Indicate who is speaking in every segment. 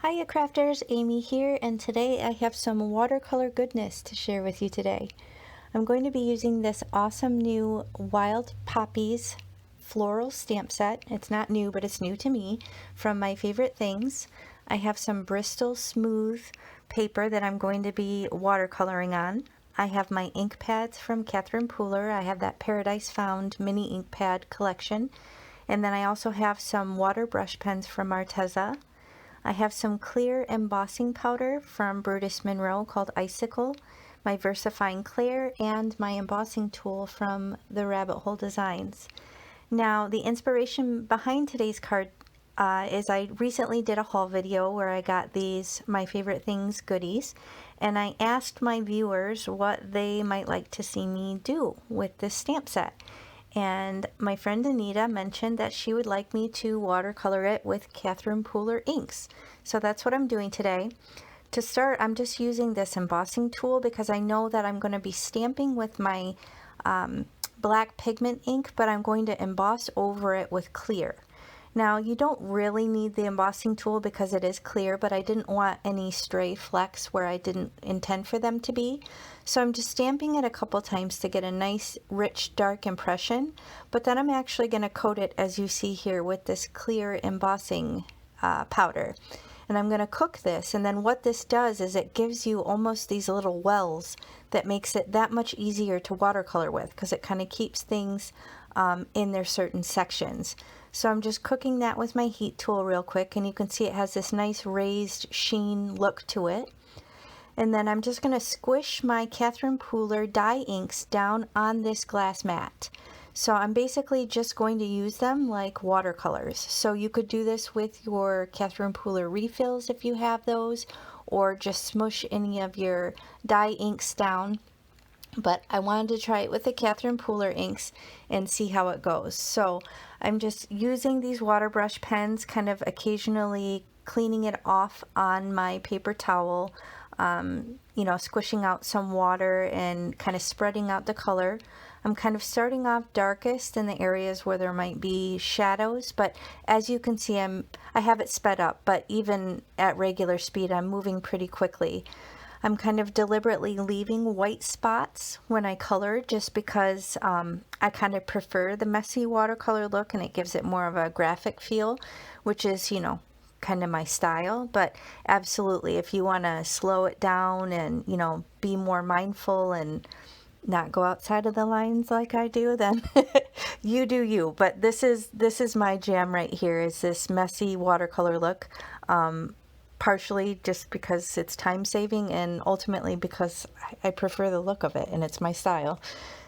Speaker 1: Hiya crafters, Amy here, and today I have some watercolor goodness to share with you today. I'm going to be using this awesome new Wild Poppies floral stamp set. It's not new, but it's new to me, from My Favorite Things. I have some Bristol Smooth paper that I'm going to be watercoloring on. I have my ink pads from Catherine Pooler. I have that Paradise Found mini ink pad collection. And then I also have some water brush pens from Arteza. I have some clear embossing powder from Brutus Monroe called Icicle, my VersaFine Clear, and my embossing tool from the Rabbit Hole Designs. Now, the inspiration behind today's card is I recently did a haul video where I got these My Favorite Things goodies, and I asked my viewers what they might like to see me do with this stamp set. And my friend Anita mentioned that she would like me to watercolor it with catherinepoolerinks. So that's what I'm doing today. To start, I'm just using this embossing tool because I know that I'm going to be stamping with my black pigment ink, but I'm going to emboss over it with clear. Now, you don't really need the embossing tool because it is clear, but I didn't want any stray flecks where I didn't intend for them to be. So I'm just stamping it a couple times to get a nice, rich, dark impression. But then I'm actually going to coat it, as you see here, with this clear embossing powder. And I'm going to cook this, and then what this does is it gives you almost these little wells that makes it that much easier to watercolor with, because it kind of keeps things in their certain sections. So I'm just cooking that with my heat tool real quick, and you can see it has this nice raised sheen look to it. And then I'm just going to squish my Catherine Pooler dye inks down on this glass mat. So I'm basically just going to use them like watercolors. So you could do this with your Catherine Pooler refills if you have those, or just smush any of your dye inks down. But I wanted to try it with the Catherine Pooler inks and see how it goes. So I'm just using these water brush pens, kind of occasionally cleaning it off on my paper towel, you know, squishing out some water and kind of spreading out the color. I'm kind of starting off darkest in the areas where there might be shadows, but as you can see, I have it sped up, but even at regular speed, I'm moving pretty quickly. I'm kind of deliberately leaving white spots when I color just because I kind of prefer the messy watercolor look, and it gives it more of a graphic feel, which is, you know, kind of my style. But absolutely, if you want to slow it down and, you know, be more mindful and not go outside of the lines like I do, then you do you. But this is my jam right here, is this messy watercolor look. Partially just because it's time saving, and ultimately because I prefer the look of it and it's my style.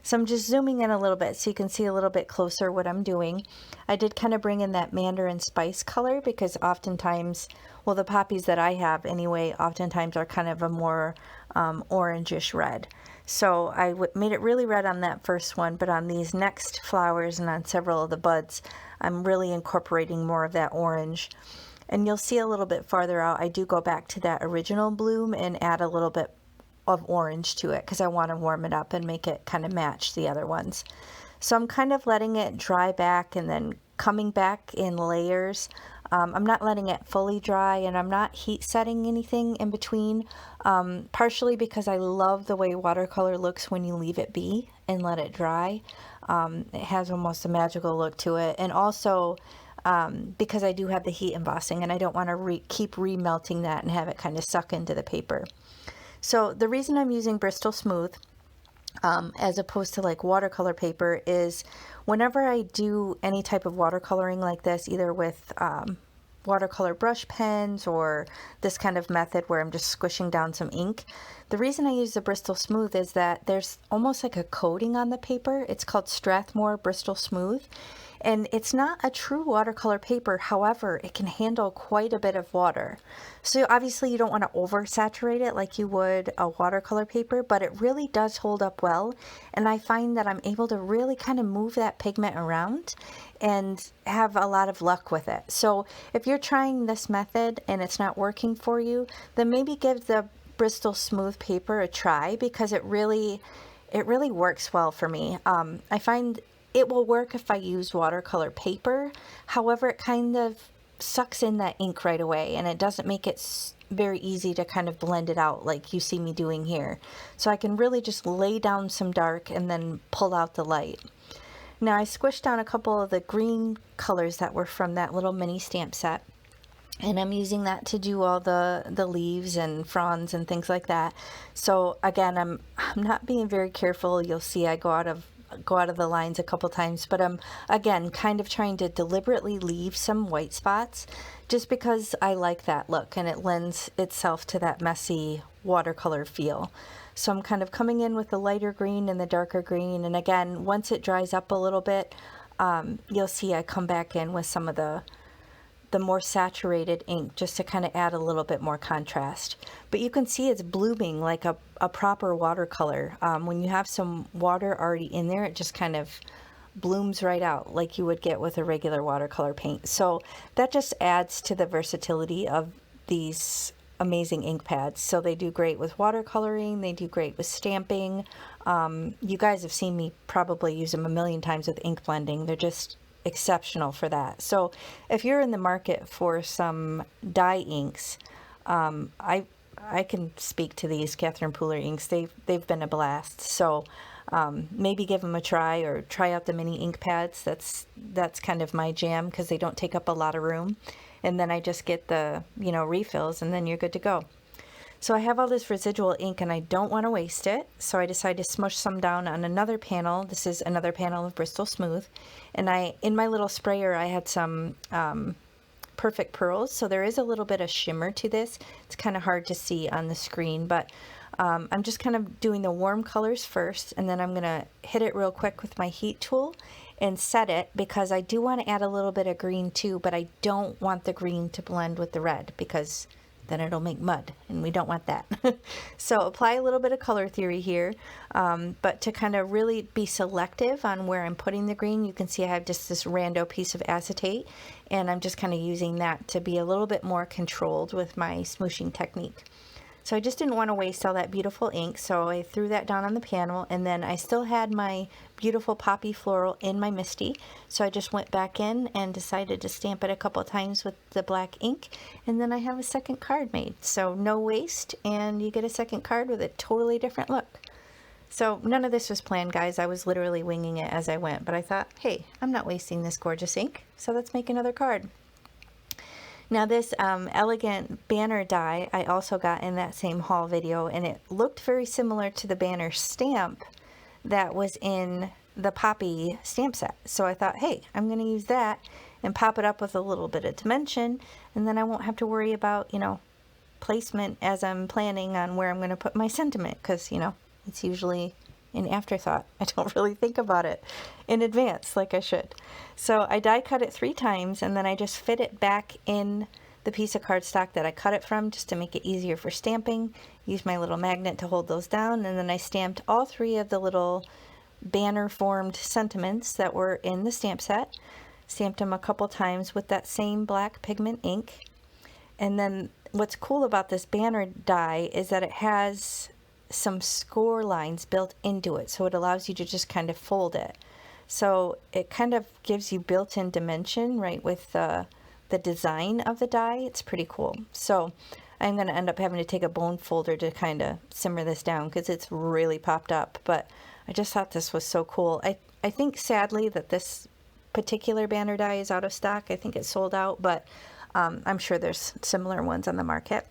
Speaker 1: So I'm just zooming in a little bit so you can see a little bit closer what I'm doing. I did kind of bring in that mandarin spice color because oftentimes, well, the poppies that I have anyway, oftentimes are kind of a more orangish red. So I made it really red on that first one, but on these next flowers and on several of the buds, I'm really incorporating more of that orange. And you'll see a little bit farther out, I do go back to that original bloom and add a little bit of orange to it because I want to warm it up and make it kind of match the other ones. So I'm kind of letting it dry back and then coming back in layers. I'm not letting it fully dry, and I'm not heat setting anything in between, partially because I love the way watercolor looks when you leave it be and let it dry. It has almost a magical look to it, and also because I do have the heat embossing and I don't want to keep remelting that and have it kind of suck into the paper. So the reason I'm using Bristol Smooth as opposed to like watercolor paper is whenever I do any type of watercoloring like this, either with watercolor brush pens or this kind of method where I'm just squishing down some ink, the reason I use the Bristol Smooth is that there's almost like a coating on the paper. It's called Strathmore Bristol Smooth. And it's not a true watercolor paper, however, it can handle quite a bit of water. So obviously you don't want to oversaturate it like you would a watercolor paper, but it really does hold up well. And I find that I'm able to really kind of move that pigment around and have a lot of luck with it. So if you're trying this method and it's not working for you, then maybe give the Bristol Smooth paper a try, because it really works well for me. I find it will work if I use watercolor paper. However, it kind of sucks in that ink right away, and it doesn't make it very easy to kind of blend it out like you see me doing here. So I can really just lay down some dark and then pull out the light. Now I squished down a couple of the green colors that were from that little mini stamp set, and I'm using that to do all the leaves and fronds and things like that. So again, I'm not being very careful. You'll see I go out of the lines a couple times, but I'm again kind of trying to deliberately leave some white spots just because I like that look and it lends itself to that messy watercolor feel. So I'm kind of coming in with the lighter green and the darker green, and again, once it dries up a little bit, you'll see I come back in with some of the more saturated ink just to kind of add a little bit more contrast. But you can see it's blooming like a proper watercolor. When you have some water already in there, it just kind of blooms right out like you would get with a regular watercolor paint. So that just adds to the versatility of these amazing ink pads. So they do great with watercoloring, they do great with stamping. You guys have seen me probably use them a million times with ink blending. They're just exceptional for that. So if you're in the market for some dye inks, I can speak to these catherinepoolerinks. They've been a blast. So maybe give them a try, or try out the mini ink pads. That's kind of my jam because they don't take up a lot of room, and then I just get the refills, and then you're good to go. So I have all this residual ink and I don't want to waste it, so I decided to smush some down on another panel. This is another panel of Bristol Smooth, and in my little sprayer I had some Perfect Pearls, so there is a little bit of shimmer to this. It's kind of hard to see on the screen, but I'm just kind of doing the warm colors first, and then I'm going to hit it real quick with my heat tool and set it, because I do want to add a little bit of green too, but I don't want the green to blend with the red because then it'll make mud, and we don't want that. So apply a little bit of color theory here, but to kind of really be selective on where I'm putting the green, you can see I have just this rando piece of acetate, and I'm just kind of using that to be a little bit more controlled with my smooshing technique. So I just didn't want to waste all that beautiful ink, so I threw that down on the panel, and then I still had my beautiful poppy floral in my MISTI, so I just went back in and decided to stamp it a couple times with the black ink, and then I have a second card made. So no waste, and you get a second card with a totally different look. So none of this was planned, guys. I was literally winging it as I went, but I thought, hey, I'm not wasting this gorgeous ink, so let's make another card. Now this elegant banner die I also got in that same haul video, and it looked very similar to the banner stamp that was in the poppy stamp set. So I thought, hey, I'm going to use that and pop it up with a little bit of dimension, and then I won't have to worry about, placement as I'm planning on where I'm going to put my sentiment, because, it's usually an afterthought. I don't really think about it in advance like I should. So I die cut it 3 times, and then I just fit it back in the piece of cardstock that I cut it from, just to make it easier for stamping. Use my little magnet to hold those down, and then I stamped all 3 of the little banner formed sentiments that were in the stamp set. Stamped them a couple times with that same black pigment ink. And then what's cool about this banner die is that it has some score lines built into it, so it allows you to just kind of fold it. So it kind of gives you built-in dimension right with the design of the die. It's pretty cool. So I'm going to end up having to take a bone folder to kind of simmer this down because it's really popped up, but I just thought this was so cool. I think sadly that this particular banner die is out of stock. I think it's sold out, but I'm sure there's similar ones on the market.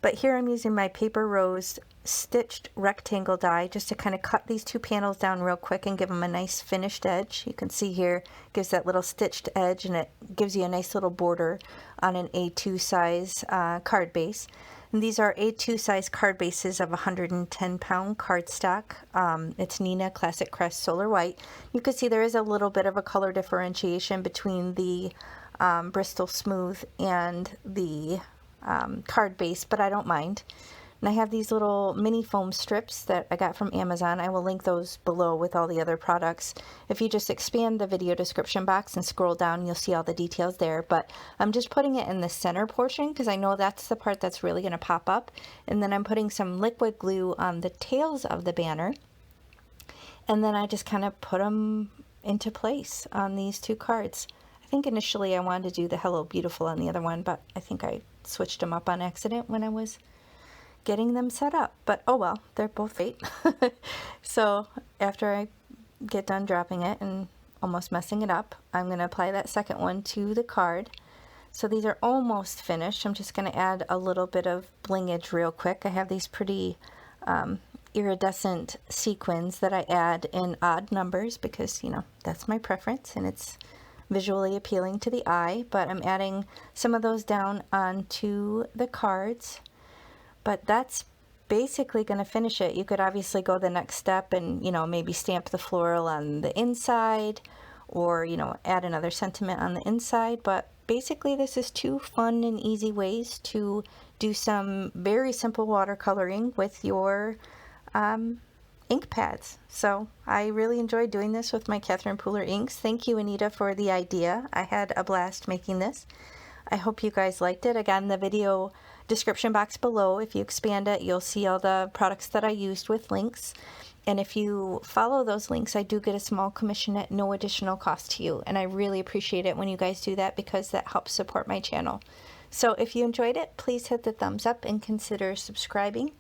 Speaker 1: But here I'm using my Paper Rose stitched rectangle die just to kind of cut these 2 panels down real quick and give them a nice finished edge. You can see here, gives that little stitched edge, and it gives you a nice little border on an A2 size card base. And these are A2 size card bases of 110-pound cardstock. It's Nina Classic Crest Solar White. You can see there is a little bit of a color differentiation between the Bristol Smooth and the card base, but I don't mind. And I have these little mini foam strips that I got from Amazon. I will link those below with all the other products. If you just expand the video description box and scroll down, you'll see all the details there. But I'm just putting it in the center portion because I know that's the part that's really going to pop up. And then I'm putting some liquid glue on the tails of the banner. And then I just kind of put them into place on these 2 cards. I think initially I wanted to do the Hello Beautiful on the other one, but I think I switched them up on accident when I was getting them set up. But oh well, they're both great. So after I get done dropping it and almost messing it up, I'm going to apply that second one to the card. So these are almost finished. I'm just going to add a little bit of blingage real quick. I have these pretty iridescent sequins that I add in odd numbers because, you know, that's my preference and it's visually appealing to the eye. But I'm adding some of those down onto the cards. But that's basically going to finish it. You could obviously go the next step and, you know, maybe stamp the floral on the inside or, you know, add another sentiment on the inside. But basically this is 2 fun and easy ways to do some very simple watercoloring with your ink pads. So I really enjoyed doing this with my Catherine Pooler inks. Thank you, Anita, for the idea. I had a blast making this. I hope you guys liked it. Again, the video description box below, if you expand it, you'll see all the products that I used with links. And if you follow those links, I do get a small commission at no additional cost to you. And I really appreciate it when you guys do that because that helps support my channel. So if you enjoyed it, please hit the thumbs up and consider subscribing.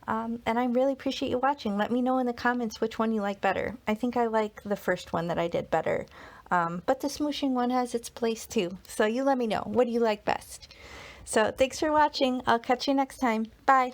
Speaker 1: And I really appreciate you watching. Let me know in the comments which one you like better. I think I like the first one that I did better. But the smooshing one has its place too. So you let me know. What do you like best? So thanks for watching. I'll catch you next time. Bye.